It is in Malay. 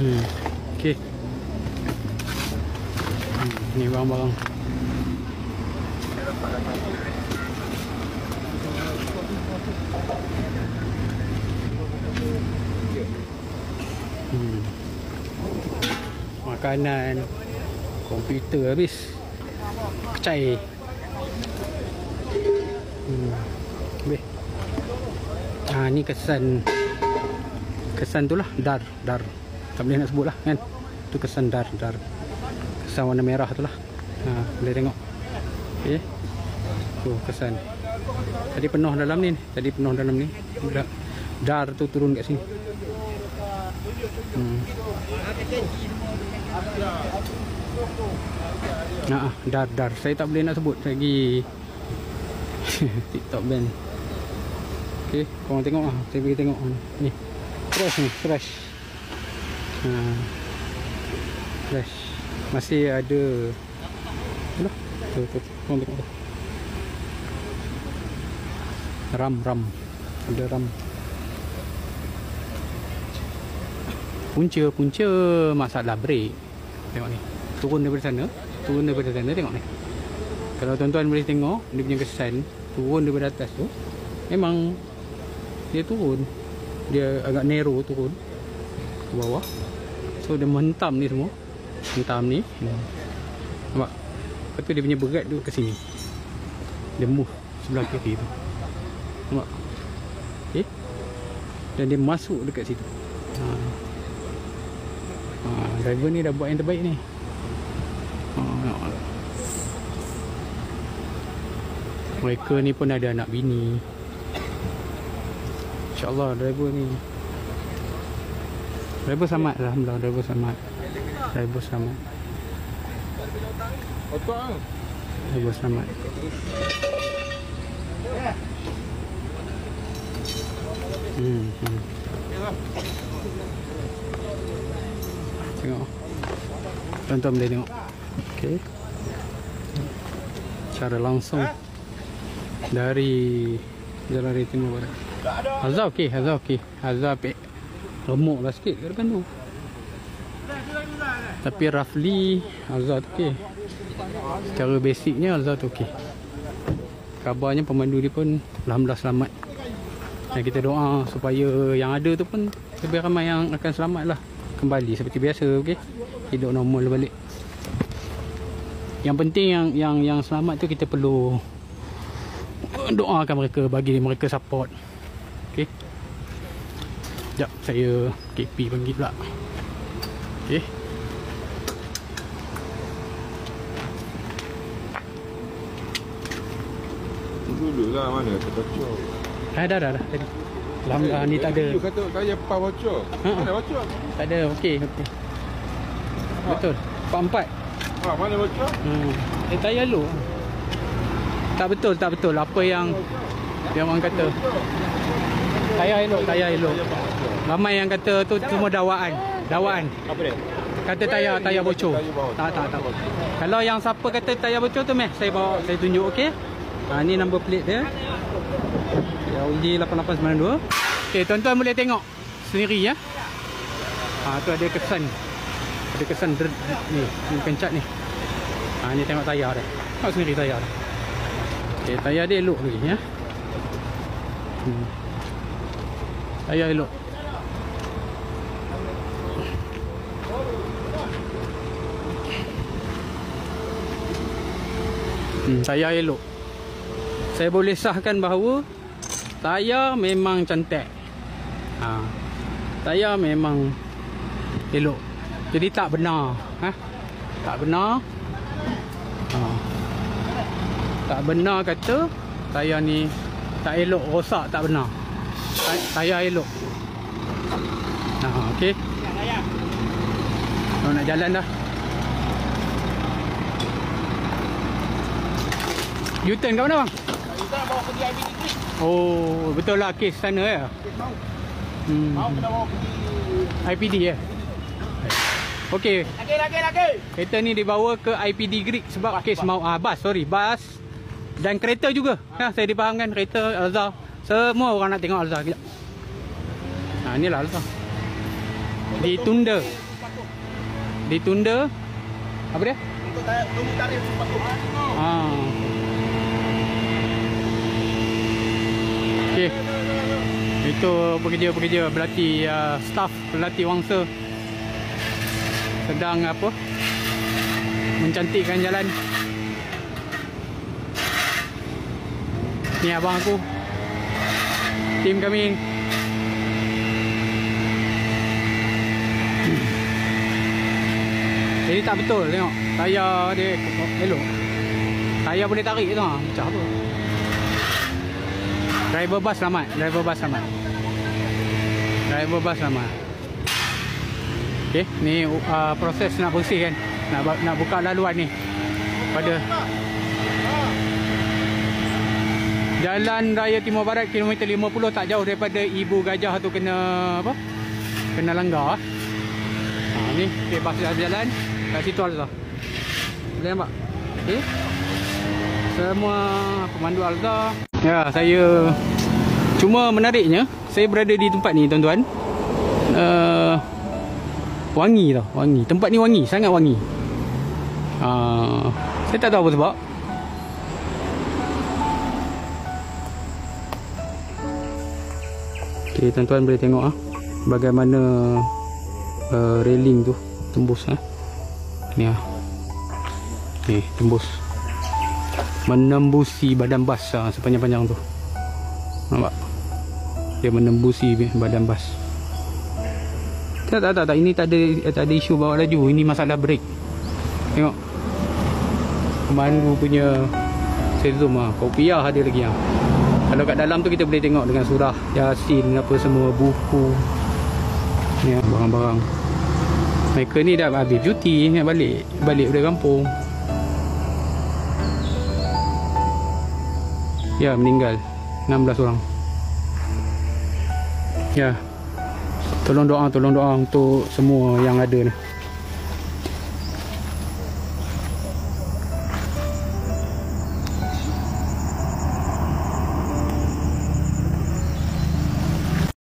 Okey. Ni barang-barang. Makanan, komputer habis. Cair. Habis. Ni kesan tu lah, dar. Tak boleh nak sebut lah kan. Tu kesan dar. Kesan warna merah tu lah. Boleh tengok. Okey. Tu kesan. Tadi penuh dalam ni. Dar tu turun kat sini. Dar. Saya tak boleh nak sebut lagi. TikTok ban. Okey, korang tengok lah. Saya bagi tengok ni. Fresh. Fresh. Masih ada. Itulah. Tu. Korang tengok tu. Ram. Ada ram. Punca masalah brake. Tengok ni. Turun daripada sana, tengok ni. Kalau tuan-tuan boleh tengok dia punya kesan turun daripada atas tu, memang dia turun. Dia agak narrow turun ke bawah. So dia menghentam ni semua. Hentam ni. Nampak? Lepas tu dia punya berat tu ke sini. Dia move sebelah kiri tu. Nampak? Okay. Dan dia masuk dekat situ. Driver ni dah buat yang terbaik ni. Mereka ni pun ada anak bini. InsyaAllah driver ni. Driver selamat. Alhamdulillah driver selamat. Driver selamat. Tengok. Tuan-tuan boleh tengok. Okey. Cara langsung dari Jalan Raya Timur Barat. Hazard okey. Hazard remuk lah sikit ke depan tu. Tapi roughly Hazard okey. Secara basicnya Hazard okey. Kabarnya pemandu dia pun alhamdulillah selamat. Dan kita doa supaya yang ada tu pun lebih ramai yang akan selamat lah. Kembali seperti biasa, okey. Hidup normal balik. Yang penting yang selamat tu kita perlu doakan mereka, bagi mereka support. Okey. Sekejap saya KP panggil pula. Okey. Dululah mana bocor. Dah tadi. Alhamdulillah ni tak ada. You kata tayar pas bocor. Mana bocor? Tak ada. Okey. Betul. Part 4. Mana bocor? Tayar low. Tak betul. Apa yang orang kata. Tayar elok. Ramai yang kata tu semua dawaan. Apa dia? Kata tayar bocor. Tak. Kalau yang siapa kata tayar bocor tu saya tunjuk, okey. Ni number plate dia. LG 8892. Okey, tuan-tuan boleh tengok sendiri ya. Tu ada kesan. Ni pencet ni. Ni tengok tayar dia. Tengok sendiri tayar dia. Okey, tayar dia elok lagi ya. Tayar elok. Tayar elok. Saya boleh sahkan bahawa tayar memang cantik. Tayar memang elok. Jadi tak benar. Tak benar. Tak benar kata tayar ni tak elok, rosak, tak benar. Tayar elok. Okey. Nak jalan dah. U-turn kat mana bang? U-turn bawa pergi IPD Creek. Oh, betul lah kes sana ya. Mau kena bawa pergi IPD ya. Okey. Lagi. Kereta ni dibawa ke IPD Greek sebab kes mau bas dan kereta juga. Saya dipahamkan kereta Alza. Semua orang nak tengok Alza kejap. Inilah Alza. Ditunda. ditunda. Apa dia? Untuk tunggu tarikh cepat tu. Okey. Itu pekerja-pekerja pelatih staff pelatih Wangsa sedang apa? Mencantikkan jalan. Ni abang aku. Tim kami. Jadi tak betul tengok. Tayar dia elok. Tayar boleh tarik tu macam apa? Driver bas selamat. Driver bas selamat. Okey, ni proses nak bersihkan. Nak buka laluan ni. Pada Jalan Raya Timur Barat kilometer 50 tak jauh daripada Ibu Gajah tu kena apa? Kena langgar. Ni okey, bas dah berjalan kat situ Alza. Boleh nampak? Okey. Semua pemandu Alza. Ya, saya cuma menariknya saya berada di tempat ni tuan-tuan. Wangi tau, wangi. Tempat ni wangi, sangat wangi. Saya tak tahu apa sebab. Okay, tuan-tuan boleh tengok bagaimana railing tu tembus ni ni tembus menembusi badan bas sepanjang-panjang tu. Nampak? Dia menembusi badan bas. Tak, ini tak ada isu bawa laju. Ini masalah brake. Tengok. Pemandu punya sezum kopiah ada lagi Kalau kat dalam tu kita boleh tengok dengan surah Yasin apa semua, buku. Ni barang-barang. Mereka ni dah habis cuti, nak balik dari kampung. Ya, meninggal 16 orang. Ya. Tolong doa untuk semua yang ada ni.